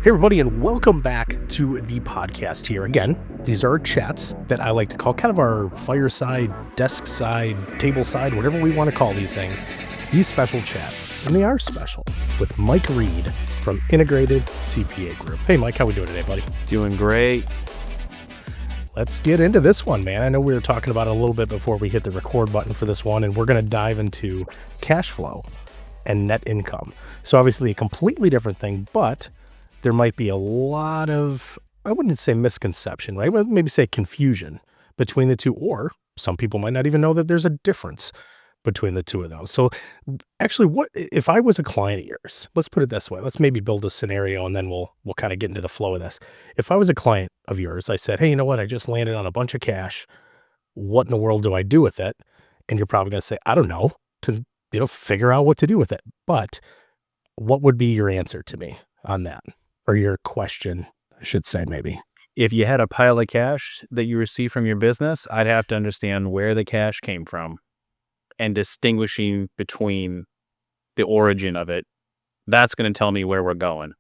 Hey everybody, and welcome back to the podcast here. Again, these are our chats that I like to call kind of our fireside, desk side, table side, whatever we want to call these things. These special chats, and they are special, with Mike Reed from Integrated CPA Group. Hey Mike, how we doing today, buddy? Doing great. Let's get into this one, man. I know we were talking about it a little bit before we hit the record button for this one, and we're going to dive into cash flow and net income. So obviously a completely different thing, but there might be a lot of, I wouldn't say misconception, right? Well, maybe say confusion between the two, or some people might not even know that there's a difference between the two of those. So actually, what if I was a client of yours? Let's put it this way. Let's maybe build a scenario and then we'll kind of get into the flow of this. If I was a client of yours, I said, hey, you know what? I just landed on a bunch of cash. What in the world do I do with it? And you're probably going to say, I don't know, to figure out what to do with it. But what would be your answer to me on that? Or your question, I should say, maybe. If you had a pile of cash that you received from your business, I'd have to understand where the cash came from and distinguishing between the origin of it. That's going to tell me where we're going.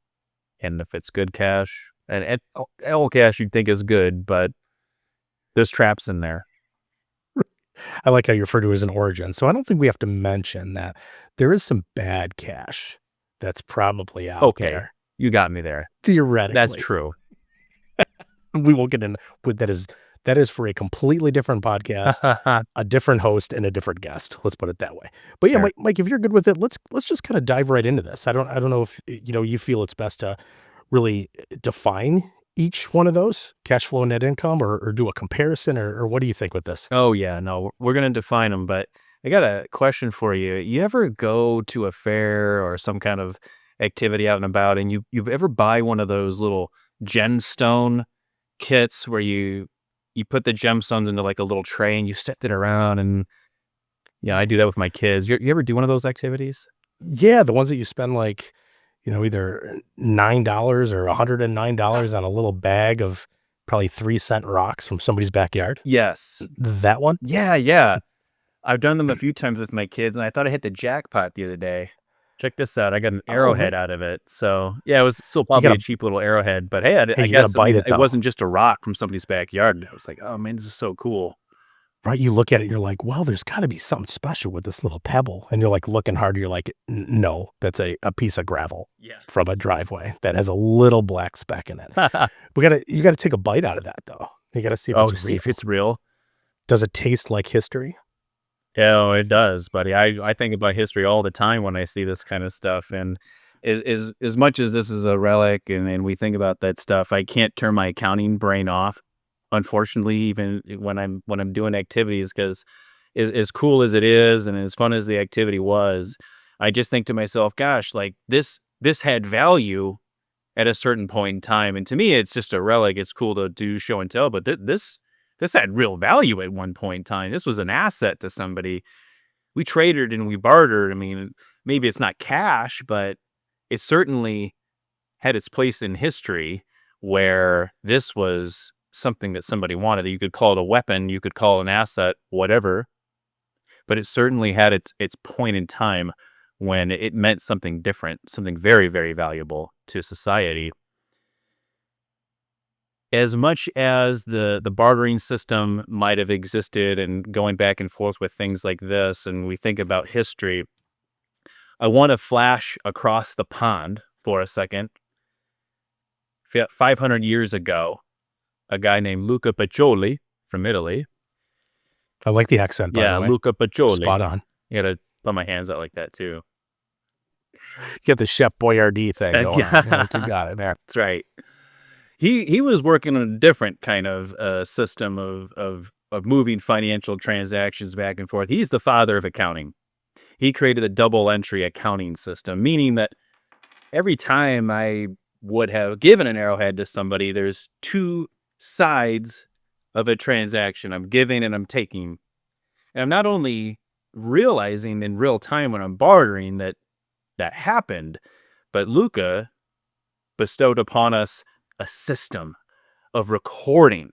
And if it's good cash, and all cash you'd think is good, but there's traps in there. I like how you refer to it as an origin. So I don't think we have to mention that there is some bad cash that's probably out there. You got me there. Theoretically. That's true. We won't get into what that is for a completely different podcast, a different host and a different guest. Let's put it that way. But yeah, Sure. Mike, if you're good with it, let's just kind of dive right into this. I don't know if you feel it's best to really define each one of those, cash flow and net income, or do a comparison, or what do you think with this? Oh, yeah. No, we're going to define them, but I got a question for you. You ever go to a fair or some kind of activity out and about, and you've ever buy one of those little gemstone kits where you put the gemstones into like a little tray and you set it around? And yeah, I do that with my kids. You ever do one of those activities? Yeah, the ones that you spend like, either $9 or $109 on a little bag of probably 3-cent rocks from somebody's backyard. Yes. That one? Yeah. I've done them a few times with my kids, and I thought I hit the jackpot the other day. Check this out. I got an arrowhead out of it. So yeah, it was still probably a cheap little arrowhead, but hey, I guess it wasn't just a rock from somebody's backyard. I was like, oh man, this is so cool. Right. You look at it, you're like, well, there's got to be something special with this little pebble. And you're like looking hard, you're like, no, that's a piece of gravel from a driveway that has a little black speck in it. You got to take a bite out of that though. You got to see if it's real. Does it taste like history? Yeah, it does, buddy. I think about history all the time when I see this kind of stuff. And as much as this is a relic and we think about that stuff, I can't turn my accounting brain off, unfortunately, even when I'm doing activities, because as cool as it is and as fun as the activity was, I just think to myself, gosh, like this had value at a certain point in time. And to me, it's just a relic. It's cool to do show and tell, but this had real value at one point in time. This was an asset to somebody. We traded and we bartered. I mean, maybe it's not cash, but it certainly had its place in history where this was something that somebody wanted. You could call it a weapon, you could call it an asset, whatever. But it certainly had its point in time when it meant something different, something very, very valuable to society. As much as the bartering system might have existed and going back and forth with things like this, and we think about history, I want to flash across the pond for a second. 500 years ago, a guy named Luca Pacioli from Italy. I like the accent, by the way. Luca Pacioli. Spot on. You got to put my hands out like that, too. Get the Chef Boyardee thing going on. You got it, man. That's right. He was working on a different kind of system of moving financial transactions back and forth. He's the father of accounting. He created a double entry accounting system, meaning that every time I would have given an arrowhead to somebody, there's two sides of a transaction. I'm giving and I'm taking. And I'm not only realizing in real time when I'm bartering that happened, but Luca bestowed upon us a system of recording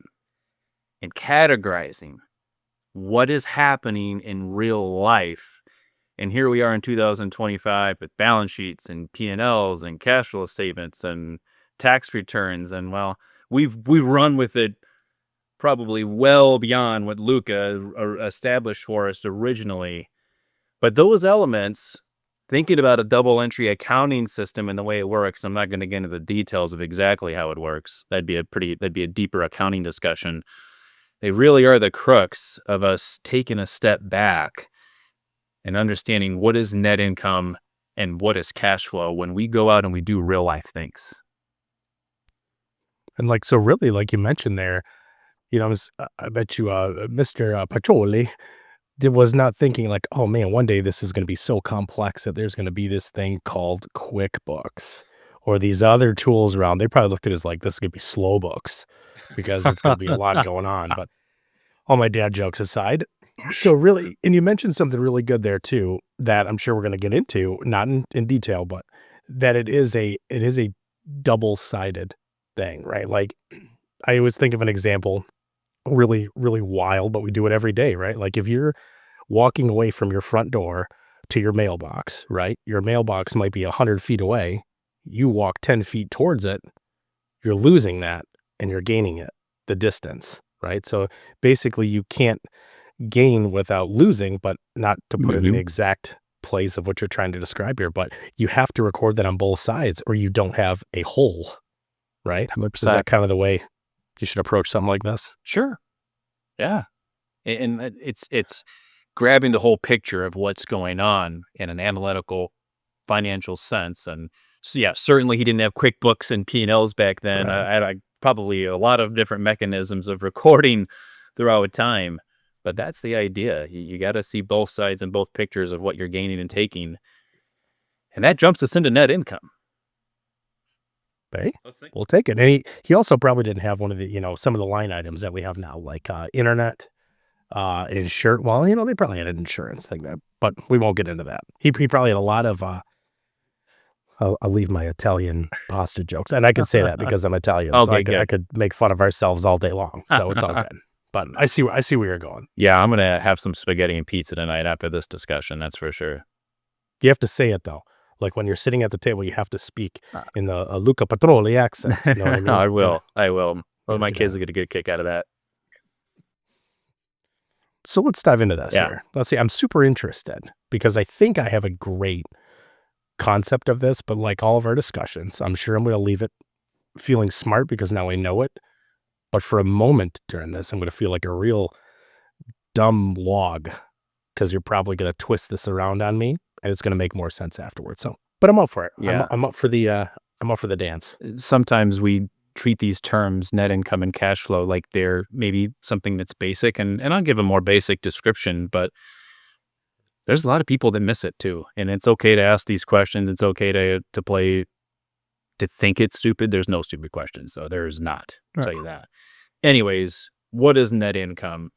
and categorizing what is happening in real life. And here we are in 2025 with balance sheets and P&Ls and cash flow statements and tax returns, and well, we've run with it probably well beyond what Luca established for us originally. But those elements, thinking about a double entry accounting system and the way it works, I'm not going to get into the details of exactly how it works. That'd be a deeper accounting discussion. They really are the crux of us taking a step back and understanding what is net income and what is cash flow when we go out and we do real life things. And like, so really, like you mentioned there, I bet you Mr. Pacioli was not thinking like, oh man, one day this is going to be so complex that there's going to be this thing called QuickBooks or these other tools around. They probably looked at it as like, this is going to be slow books because it's going to be a lot going on. But all my dad jokes aside. So really, and you mentioned something really good there too, that I'm sure we're going to get into, not in detail, but that it is a double-sided thing, right? Like I always think of an example, really, really wild, but we do it every day, right? Like if you're walking away from your front door to your mailbox, right? Your mailbox might be 100 feet away. You walk 10 feet towards it, you're losing that and you're gaining it, the distance, right? So basically you can't gain without losing, but not to put it in the exact place of what you're trying to describe here, but you have to record that on both sides or you don't have a whole, right? 100%. Is that kind of the way you should approach something like this? Sure. Yeah. And it's grabbing the whole picture of what's going on in an analytical financial sense. And so, yeah, certainly he didn't have QuickBooks and P&Ls back then. Right. I probably a lot of different mechanisms of recording throughout time, but that's the idea. You got to see both sides and both pictures of what you're gaining and taking. And that jumps us into net income. Hey, we'll take it. And he also probably didn't have one of the, some of the line items that we have now, like internet, insurance. Well, they probably had an insurance thing there, but we won't get into that. He probably had a lot of, I'll leave my Italian pasta jokes. And I can say that because I'm Italian. Okay, so I could make fun of ourselves all day long. So it's all good. But I see where you're going. Yeah, I'm going to have some spaghetti and pizza tonight after this discussion. That's for sure. You have to say it, though. Like when you're sitting at the table, you have to speak in the Luca Pacioli accent. You know what I mean? I will. Well, my kids will get a good kick out of that. So let's dive into this here. Let's see. I'm super interested because I think I have a great concept of this, but like all of our discussions, I'm sure I'm going to leave it feeling smart because now I know it. But for a moment during this, I'm going to feel like a real dumb log because you're probably going to twist this around on me. And it's going to make more sense afterwards. So, but I'm up for it. Yeah. I'm up for the dance. Sometimes we treat these terms, net income and cash flow, like they're maybe something that's basic. And I'll give a more basic description, but there's a lot of people that miss it too. And it's okay to ask these questions. It's okay to think it's stupid. There's no stupid questions. So there's not. I'll tell you that. Anyways, what is net income?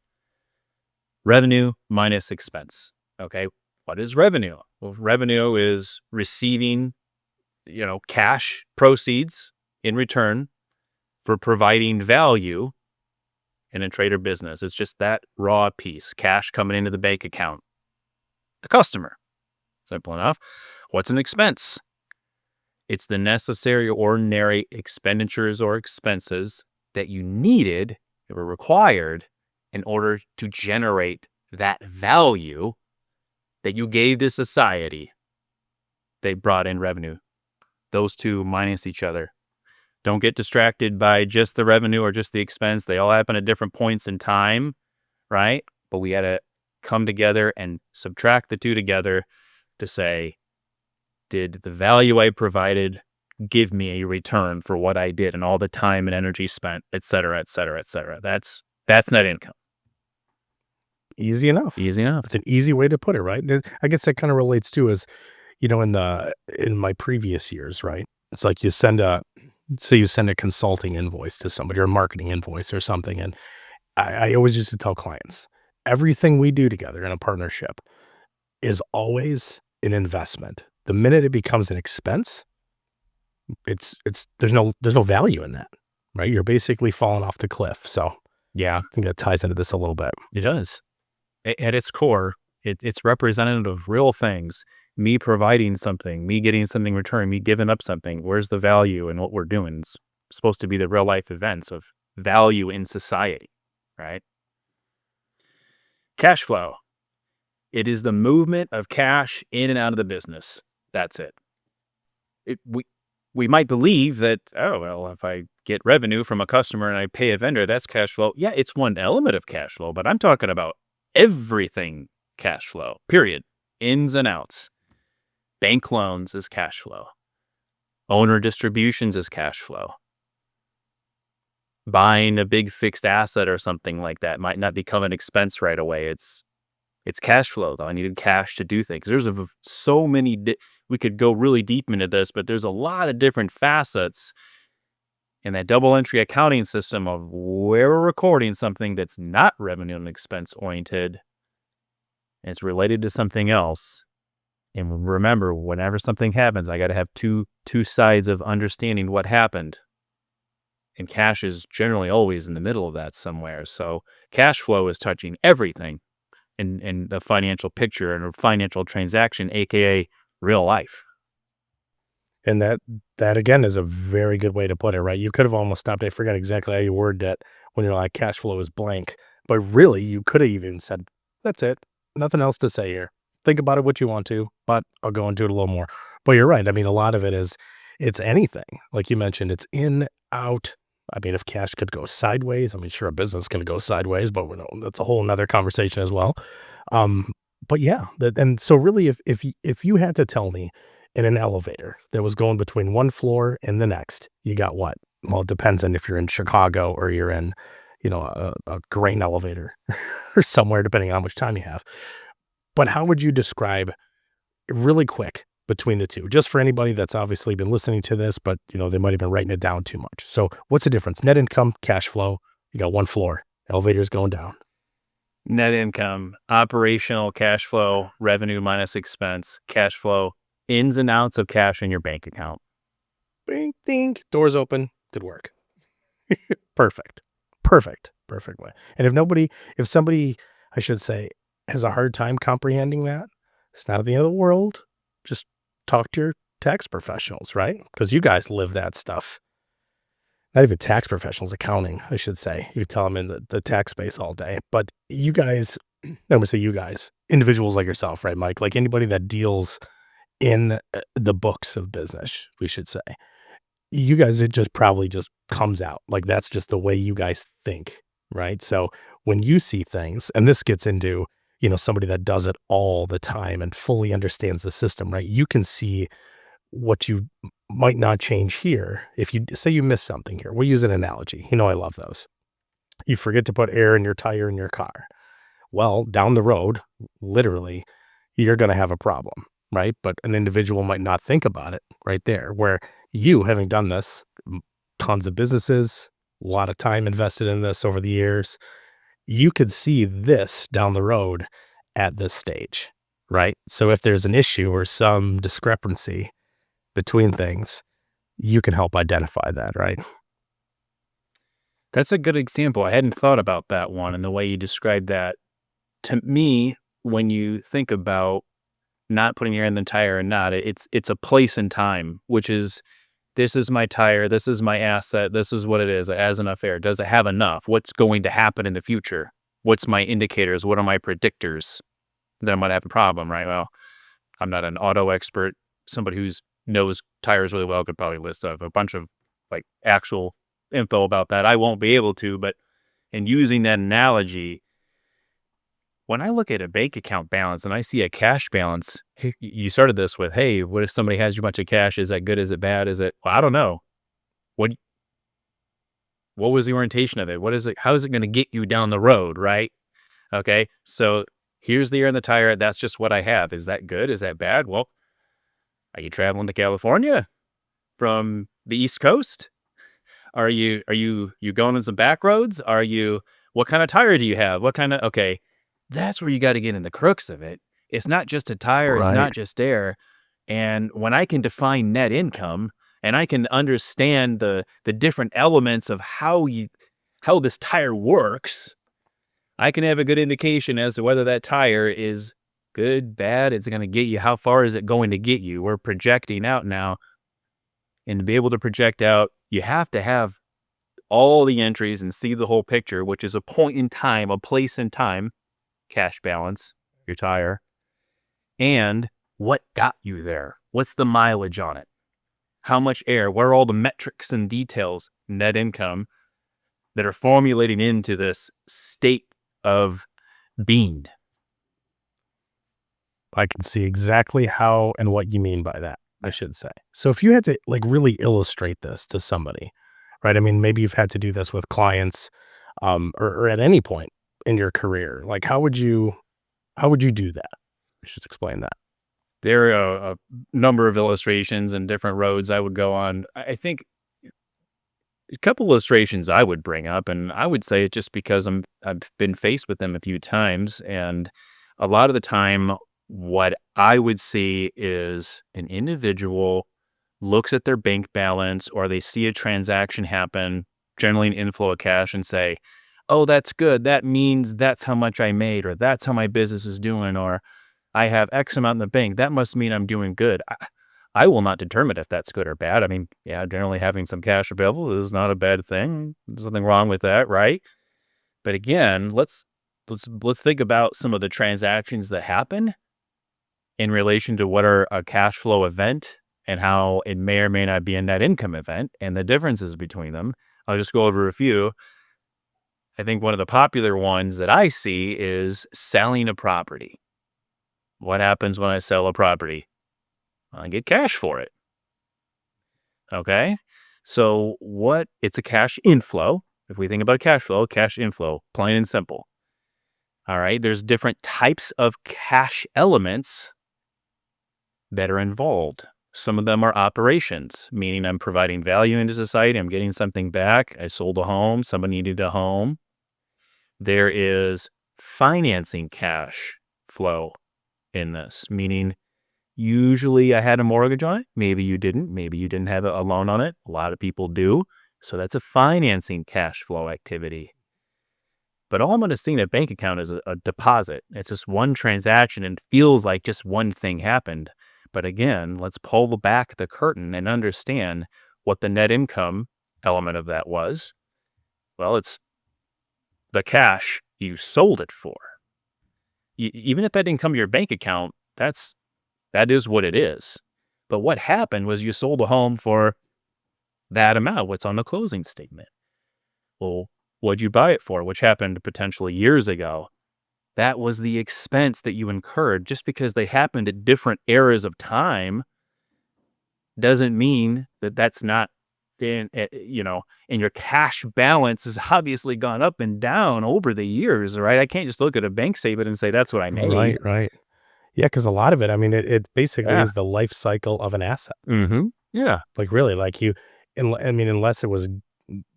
Revenue minus expense. Okay. What is revenue? Well, revenue is receiving, cash proceeds in return for providing value in a trade or business. It's just that raw piece, cash coming into the bank account. The customer. Simple enough. What's an expense? It's the necessary ordinary expenditures or expenses that you needed, that were required in order to generate that value that you gave to society. They brought in revenue. Those two minus each other. Don't get distracted by just the revenue or just the expense. They all happen at different points in time, right? But we got to come together and subtract the two together to say, did the value I provided give me a return for what I did and all the time and energy spent, et cetera, et cetera, et cetera. That's net income. Easy enough. It's an easy way to put it, right? I guess that kind of relates to is, in my previous years, right? It's like you send a consulting invoice to somebody or a marketing invoice or something. And I always used to tell clients, everything we do together in a partnership is always an investment. The minute it becomes an expense, there's no value in that, right? You're basically falling off the cliff. So yeah, I think that ties into this a little bit. It does. At its core, it's representative of real things. me providing something, me getting something in return, me giving up something. Where's the value in what we're doing? It's supposed to be the real life events of value in society, right? Cash flow. It is the movement of cash in and out of the business. That's it. We might believe that, oh, well, if I get revenue from a customer and I pay a vendor, that's cash flow. Yeah, it's one element of cash flow, but I'm talking about everything cash flow, period. Ins and outs. Bank loans is cash flow. Owner distributions is cash flow. Buying a big fixed asset or something like that might not become an expense right away. It's cash flow, though. I needed cash to do things. There's so many, we could go really deep into this, but there's a lot of different facets in that double entry accounting system of where we're recording something that's not revenue and expense oriented, and it's related to something else. And remember, whenever something happens, I got to have two sides of understanding what happened. And cash is generally always in the middle of that somewhere. So cash flow is touching everything in the financial picture and a financial transaction, aka real life. And that again is a very good way to put it, right? You could have almost stopped. I forget exactly how you worded that when you're like cash flow is blank, but really you could have even said, that's it. Nothing else to say here. Think about it what you want to, but I'll go into it a little more. But you're right. I mean, a lot of it is, it's anything. Like you mentioned, it's in, out. I mean, if cash could go sideways, I mean, sure, a business can go sideways, but we know that's a whole nother conversation as well. But yeah, and so really, if you had to tell me in an elevator that was going between one floor and the next, you got what? Well, it depends on if you're in Chicago or you're in, a grain elevator or somewhere, depending on how much time you have. But how would you describe really quick between the two, just for anybody that's obviously been listening to this, but they might have been writing it down too much. So what's the difference? Net income, cash flow, you got one floor, elevator's going down. Net income, operational cash flow, revenue minus expense, cash flow, ins and outs of cash in your bank account. Bing, ding, doors open, good work. Perfect way. And if somebody, I should say, has a hard time comprehending that, it's not the end of the world. Just talk to your tax professionals, right? Because you guys live that stuff. Not even tax professionals, accounting, I should say. You tell them in the tax space all day. But you guys, I'm going to say you guys, individuals like yourself, right, Mike? Like anybody that deals in the books of business, we should say. You guys, it just probably just comes out. Like that's just the way you guys think, right? So when you see things, and this gets into somebody that does it all the time and fully understands the system, right? You can see what you might not change here. If you say you miss something here, we'll use an analogy. I love those. You forget to put air in your tire in your car. Well, down the road, literally, you're going to have a problem, right? But an individual might not think about it right there, where you, having done this, tons of businesses, a lot of time invested in this over the years, you could see this down the road at this stage, right? So if there's an issue or some discrepancy between things, you can help identify that, right? That's a good example. I hadn't thought about that one and the way you described that. To me, when you think about not putting air in the tire or not, it's a place and time, which is, this is my tire, this is my asset, this is what it is. It has enough air. Does it have enough? What's going to happen in the future? What's my indicators? What are my predictors? Then I might have a problem, right? Well, I'm not an auto expert. Somebody who knows tires really well could probably list a bunch of like actual info about that. I won't be able to, but in using that analogy, when I look at a bank account balance and I see a cash balance, you started this with, hey, what if somebody has you a bunch of cash? Is that good? Is it bad? Well, I don't know. What was the orientation of it? What is it? How is it going to get you down the road, right? Okay, so here's the air in the tire. That's just what I have. Is that good? Is that bad? Well, are you traveling to California from the East Coast? Are you going on some back roads? What kind of tire do you have? Okay. That's where you got to get in the crux of it. It's not just a tire. Right. It's not just air. And when I can define net income and I can understand the different elements of how this tire works, I can have a good indication as to whether that tire is good, bad, it's going to get you. How far is it going to get you? We're projecting out now. And to be able to project out, you have to have all the entries and see the whole picture, which is a point in time, a place in time, cash balance, your tire, and what got you there. What's the mileage on it? How much air? What are all the metrics and details, net income, that are formulating into this state of being? I can see exactly how and what you mean by that, I should say. So if you had to like really illustrate this to somebody, right? I mean, maybe you've had to do this with clients, or at any point in your career. Like, how would you do that? Just explain that. There are a number of illustrations and different roads I would go on. I think a couple illustrations I would bring up, and I would say it just because I've been faced with them a few times, and a lot of the time, what I would see is an individual looks at their bank balance, or they see a transaction happen, generally an inflow of cash, and say, oh, that's good. That means that's how much I made, or that's how my business is doing, or I have X amount in the bank. That must mean I'm doing good. I will not determine if that's good or bad. I mean, yeah, generally having some cash available is not a bad thing. There's nothing wrong with that, right? But again, let's think about some of the transactions that happen in relation to what are a cash flow event and how it may or may not be a net income event and the differences between them. I'll just go over a few. I think one of the popular ones that I see is selling a property. What happens when I sell a property? I get cash for it. Okay? So it's a cash inflow. If we think about cash inflow, plain and simple. All right? There's different types of cash elements that are involved. Some of them are operations, meaning I'm providing value into society. I'm getting something back. I sold a home. Someone needed a home. There is financing cash flow in this, meaning usually I had a mortgage on it. Maybe you didn't. Maybe you didn't have a loan on it. A lot of people do. So that's a financing cash flow activity. But all I'm going to see in a bank account is a deposit. It's just one transaction and feels like just one thing happened. But again, let's pull back the curtain and understand what the net income element of that was. Well, it's the cash you sold it for. Even if that didn't come to your bank account, that is what it is. But what happened was you sold a home for that amount, what's on the closing statement. Well, what'd you buy it for? Which happened potentially years ago. That was the expense that you incurred. Just because they happened at different eras of time doesn't mean that that's not and your cash balance has obviously gone up and down over the years, right? I can't just look at a bank statement and say that's what I made. Right. Yeah, because a lot of it, I mean, it basically Yeah. is the life cycle of an asset. Mm-hmm. Yeah. Like really, like unless it was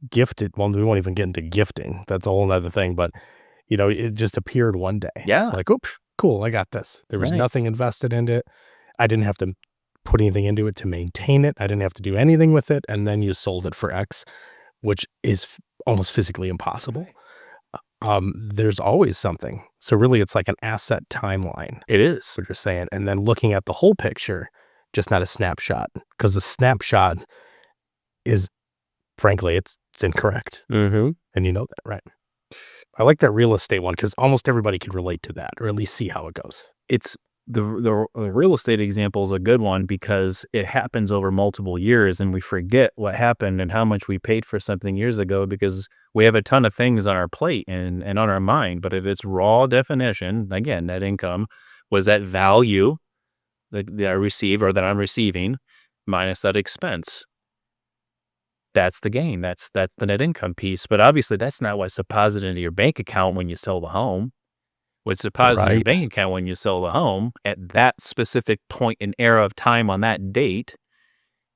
gifted. Well, we won't even get into gifting. That's a whole other thing. But it just appeared one day. Yeah. Like, oops, cool, I got this. There was Right. nothing invested in it. I didn't have to put anything into it to maintain it. I didn't have to do anything with it. And then you sold it for X, which is almost physically impossible. There's always something. So really, it's like an asset timeline. It is. What you're saying. And then looking at the whole picture, just not a snapshot. Because the snapshot is, frankly, it's incorrect. Mm-hmm. And you know that, right? I like that real estate one because almost everybody could relate to that, or at least see how it goes. It's the real estate example is a good one because it happens over multiple years and we forget what happened and how much we paid for something years ago because we have a ton of things on our plate and on our mind. But at its raw definition, again, net income was that value that I receive or that I'm receiving minus that expense. That's the gain. That's the net income piece. But obviously, that's not what's deposited into your bank account when you sell the home. What's deposited in your bank account when you sell the home at that specific point in era of time on that date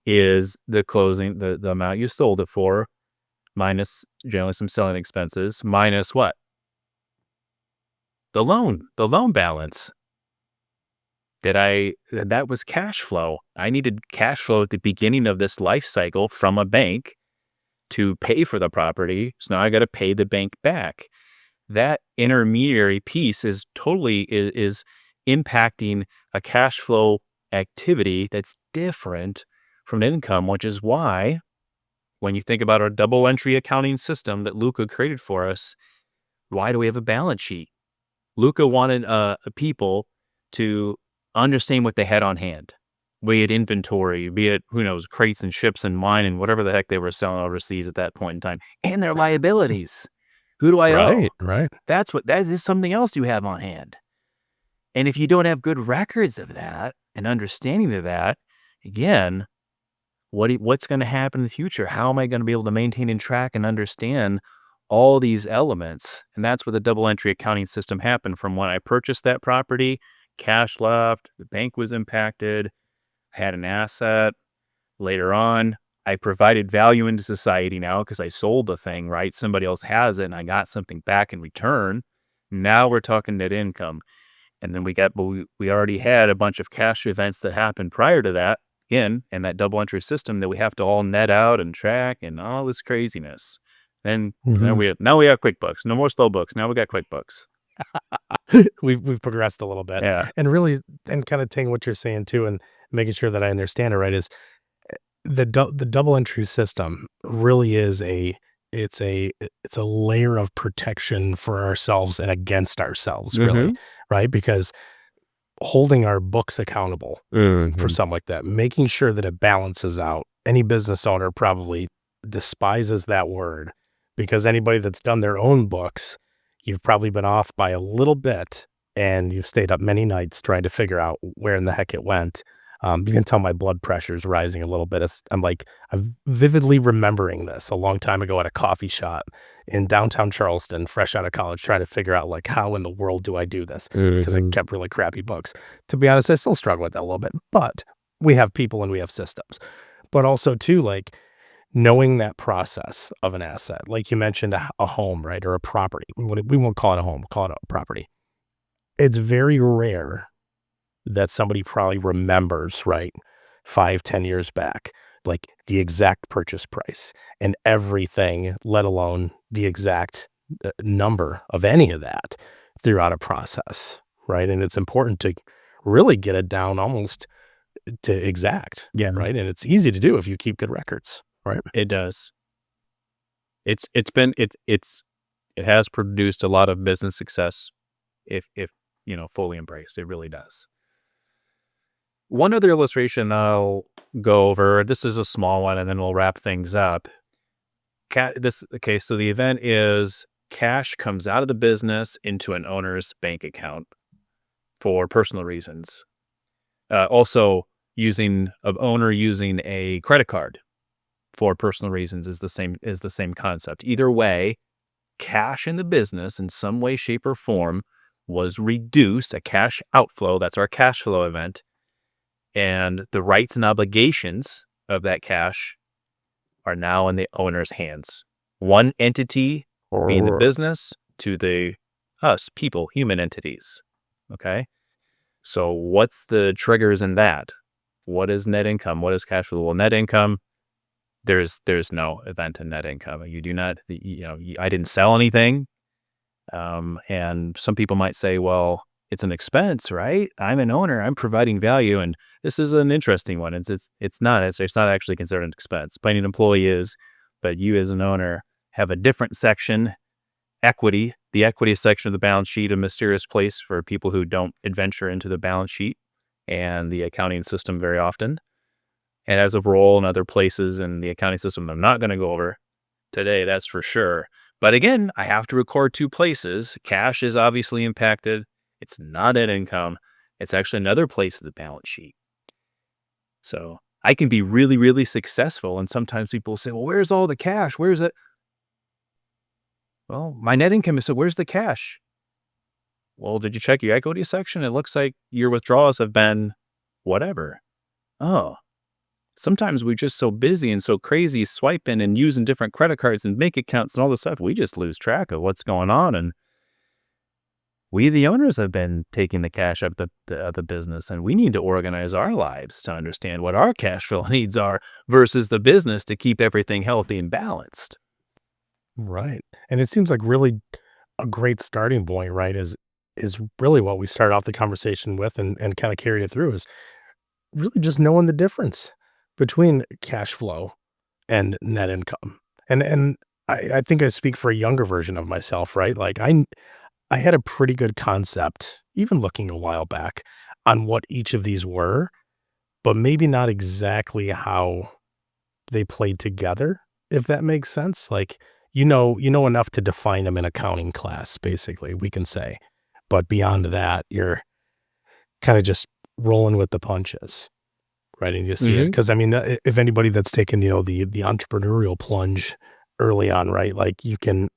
is the closing, the amount you sold it for, minus generally some selling expenses, minus what? The loan balance. That was cash flow. I needed cash flow at the beginning of this life cycle from a bank to pay for the property. So now I got to pay the bank back. That intermediary piece is totally is impacting a cash flow activity that's different from net income, which is why when you think about our double entry accounting system that Luca created for us, why do we have a balance sheet? Luca wanted people to understand what they had on hand, be it inventory, be it, who knows, crates and ships and wine and whatever the heck they were selling overseas at that point in time, and their liabilities. Who do I owe? Right. That is something else you have on hand. And if you don't have good records of that and understanding of that, again, what's going to happen in the future? How am I going to be able to maintain and track and understand all these elements? And that's where the double entry accounting system happened. From when I purchased that property, cash left, the bank was impacted, had an asset. Later on, I provided value into society now because I sold the thing, right? Somebody else has it and I got something back in return. Now we're talking net income. And then we already had a bunch of cash events that happened prior to that, again, and that double entry system that we have to all net out and track and all this craziness. Then now we have QuickBooks. No more slow books. Now we got QuickBooks. We've progressed a little bit. Yeah. And really, and kind of taking what you're saying too, and making sure that I understand it right, is the double entry system really is it's a layer of protection for ourselves and against ourselves, really, right? Because holding our books accountable for something like that, making sure that it balances out. Any business owner probably despises that word, because anybody that's done their own books, you've probably been off by a little bit and you've stayed up many nights trying to figure out where in the heck it went. You can tell my blood pressure is rising a little bit. I'm vividly remembering this a long time ago at a coffee shop in downtown Charleston, fresh out of college, trying to figure out like, how in the world do I do this? Because I kept really crappy books. To be honest, I still struggle with that a little bit, but we have people and we have systems. But also too, like knowing that process of an asset, like you mentioned, a home, right? Or a property. We won't call it a home, we'll call it a property. It's very rare that somebody probably remembers, right, 5-10 years back, like the exact purchase price and everything, let alone the exact number of any of that throughout a process, right? And it's important to really get it down almost to exact, right? And it's easy to do if you keep good records, right? It does. It has produced a lot of business success if fully embraced. It really does. One other illustration I'll go over, this is a small one, and then we'll wrap things up. So the event is cash comes out of the business into an owner's bank account for personal reasons. Also, using a credit card for personal reasons is the same concept. Either way, cash in the business in some way, shape, or form was reduced, a cash outflow. That's our cash flow event. And the rights and obligations of that cash are now in the owner's hands. One entity being the business to us, people, human entities. Okay? So what's the triggers in that? What is net income? What is cash flow? Well, net income, there's no event in net income. You do not, I didn't sell anything. And some people might say, well, it's an expense, right? I'm an owner. I'm providing value, and this is an interesting one. It's not actually considered an expense. Paying an employee is, but you as an owner have a different section, equity. The equity section of the balance sheet, a mysterious place for people who don't adventure into the balance sheet and the accounting system very often. It has a role in other places in the accounting system I'm not going to go over today, that's for sure. But again, I have to record two places. Cash is obviously impacted. It's not net income. It's actually another place of the balance sheet. So I can be really, really successful. And sometimes people say, well, where's all the cash? Where's it? Well, my net income is, so where's the cash? Well, did you check your equity section? It looks like your withdrawals have been whatever. Oh, sometimes we're just so busy and so crazy swiping and using different credit cards and bank accounts and all this stuff. We just lose track of what's going on. And we, the owners, have been taking the cash up the business, and we need to organize our lives to understand what our cash flow needs are versus the business to keep everything healthy and balanced. Right. And it seems like really a great starting point, right, is is really what we started off the conversation with and kind of carried it through is really just knowing the difference between cash flow and net income. And I think I speak for a younger version of myself, right? Like I had a pretty good concept, even looking a while back, on what each of these were, but maybe not exactly how they played together, if that makes sense. Like, you know enough to define them in accounting class, basically, we can say. But beyond that, you're kind of just rolling with the punches, right? And you see it. Because, I mean, if anybody that's taken, the entrepreneurial plunge early on, right? Like you can,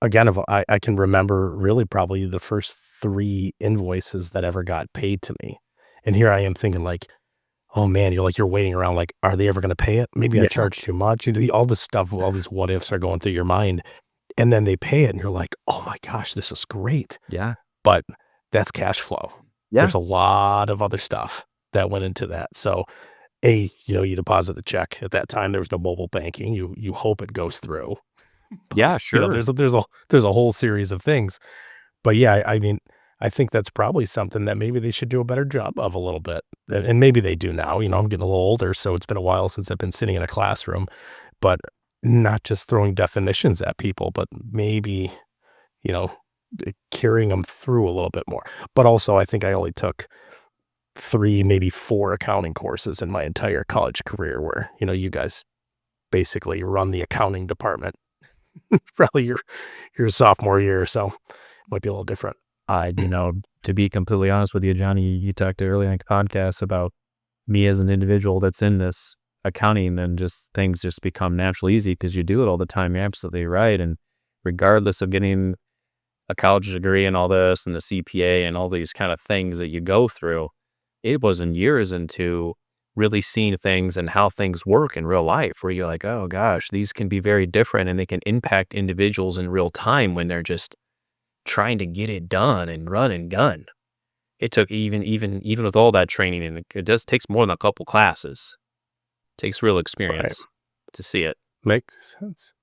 again, if I can remember really probably the first 3 invoices that ever got paid to me. And here I am thinking like, oh man, you're waiting around like, are they ever going to pay it? Maybe I charge too much. All this stuff, all these what ifs are going through your mind. And then they pay it and you're like, oh my gosh, this is great. Yeah. But that's cash flow. Yeah. There's a lot of other stuff that went into that. So you deposit the check. At that time, there was no mobile banking. You hope it goes through. But, yeah, sure. There's a whole series of things. But yeah, I mean, I think that's probably something that maybe they should do a better job of a little bit. And maybe they do now. I'm getting a little older, so it's been a while since I've been sitting in a classroom. But not just throwing definitions at people, but maybe, carrying them through a little bit more. But also, I think I only took 3, maybe 4 accounting courses in my entire college career where, you guys basically run the accounting department. Probably your sophomore year or so. Might be a little different. To be completely honest with you, Johnny, you talked earlier in the podcast about me as an individual that's in this accounting, and just things just become naturally easy because you do it all the time. You're absolutely right. And regardless of getting a college degree and all this and the CPA and all these kind of things that you go through, it wasn't years into really seeing things and how things work in real life where you're like, oh gosh, these can be very different and they can impact individuals in real time when they're just trying to get it done and run and gun. It took even with all that training, and it just takes more than a couple classes. It takes real experience to see it. Makes sense.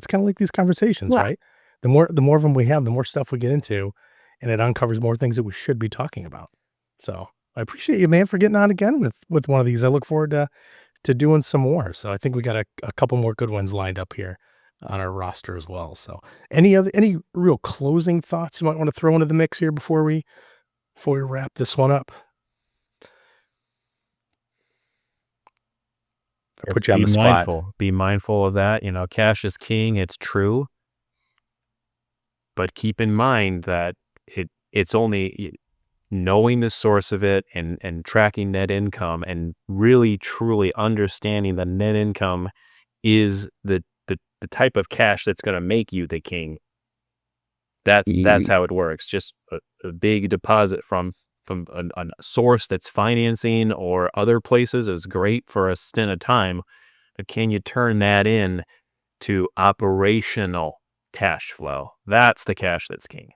Kind of like these conversations, right? The more of them we have, the more stuff we get into, and it uncovers more things that we should be talking about. So I appreciate you, man, for getting on again with one of these. I look forward to doing some more. So I think we got a couple more good ones lined up here on our roster as well. So any real closing thoughts you might want to throw into the mix here before we wrap this one up? I put you on the spot. Be mindful of that. Cash is king. It's true. But keep in mind that it's only knowing the source of it and tracking net income and really truly understanding that net income is the type of cash that's going to make you the king. That's how it works. Just a big deposit from a source that's financing or other places is great for a stint of time, but can you turn that in to operational cash flow? That's the cash that's king.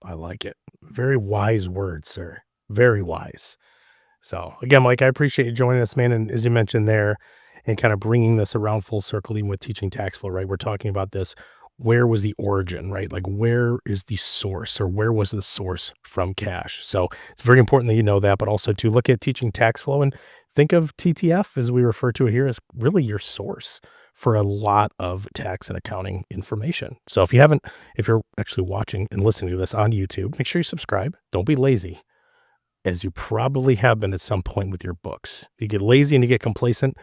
I like it. Very wise words, sir. Very wise. So again, Mike, I appreciate you joining us, man. And as you mentioned there, and kind of bringing this around full circle, even with teaching tax flow, right? We're talking about this. Where was the origin, right? Like, where is the source, or where was the source from cash? So it's very important that you know that, but also to look at teaching tax flow and think of TTF, as we refer to it here, as really your source for a lot of tax and accounting information. So if you're actually watching and listening to this on YouTube, make sure you subscribe. Don't be lazy, as you probably have been at some point with your books. You get lazy and you get complacent.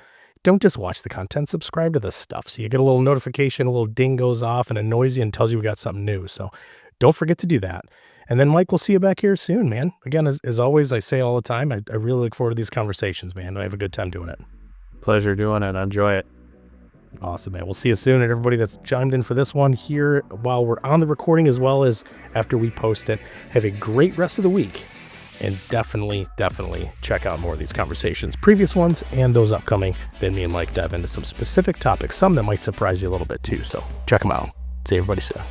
Don't just watch the content, subscribe to this stuff. So you get a little notification, a little ding goes off and annoys you and tells you we got something new. So don't forget to do that. And then, Mike, we'll see you back here soon, man. Again, as always, I say all the time, I really look forward to these conversations, man. I have a good time doing it. Pleasure doing it. I enjoy it. Awesome, man. We'll see you soon. And everybody that's chimed in for this one here while we're on the recording, as well as after we post it, have a great rest of the week. And definitely check out more of these conversations, previous ones and those upcoming. Then me and Mike dive into some specific topics, some that might surprise you a little bit too. So check them out. See everybody soon.